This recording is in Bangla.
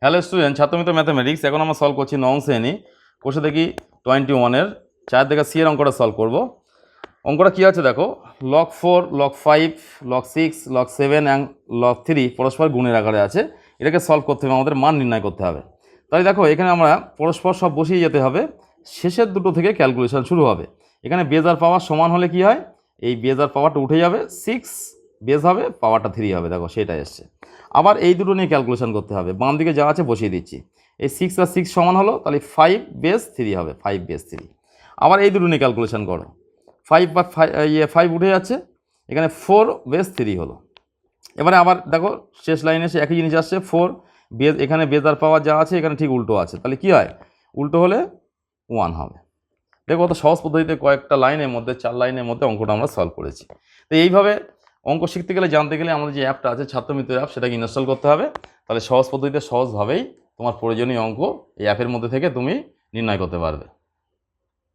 Hello student, ছাত্রমিত্র mathematics. এখন আমরা সলভ করছি নবম শ্রেণী। কোষে দেখি 21-এর 4 থেকে সি এর অঙ্কটা সলভ করব। অঙ্কটা কী আছে দেখো, log 4, log 5, log 6, log 7 and log 3 পরস্পর গুণের আকারে আছে। এটাকে সলভ করতে হবে, আমাদের মান নির্ণয় করতে হবে। তাই দেখো এখানে আমরা পরস্পর সব বসিয়ে যেতে হবে, শেষের দুটো থেকে ক্যালকুলেশন শুরু হবে। এখানে বেজ আর পাওয়ার সমান হলে কি হয়, এই বেজ আর পাওয়ারটা উঠে যাবে, 6 বেজ হবে, পাওয়ারটা 3 হবে। দেখো সেটা এসছে। আবার এই দুটো নিয়ে ক্যালকুলেশন করতে হবে, বাম দিকে যা আছে বসিয়ে দিচ্ছি। এই 6 আর 6 সমান হলো, তাহলে 5 বেস 3 হবে, 5 বেস 3। আবার এই দুটো নিয়ে ক্যালকুলেশন করো, 5 বা 5 উঠে যাচ্ছে, এখানে 4 বেস 3 হলো। এবারে আবার দেখো শেষ লাইনে সে একই জিনিস আসছে, 4 বেজ, এখানে বেজ আর পাওয়ার যা আছে এখানে ঠিক উল্টো আছে, তাহলে কি হয়, উল্টো হলে 1 হবে। দেখো কত সহজ পদ্ধতিতে কয়েকটা লাইনের মধ্যে, 4 লাইনের মধ্যে অঙ্কটা আমরা সলভ করেছি। তো এইভাবে অঙ্ক শিখতে গেলে, জানতে গেলে আমাদের যে অ্যাপটা আছে ছাত্রমিত্র অ্যাপ, সেটাকে ইনস্টল করতে হবে। তাহলে সহজ পদ্ধতিতে সহজভাবেই তোমার প্রয়োজনীয় অঙ্ক এই অ্যাপের মধ্যে থেকে তুমি নির্ণয় করতে পারবে।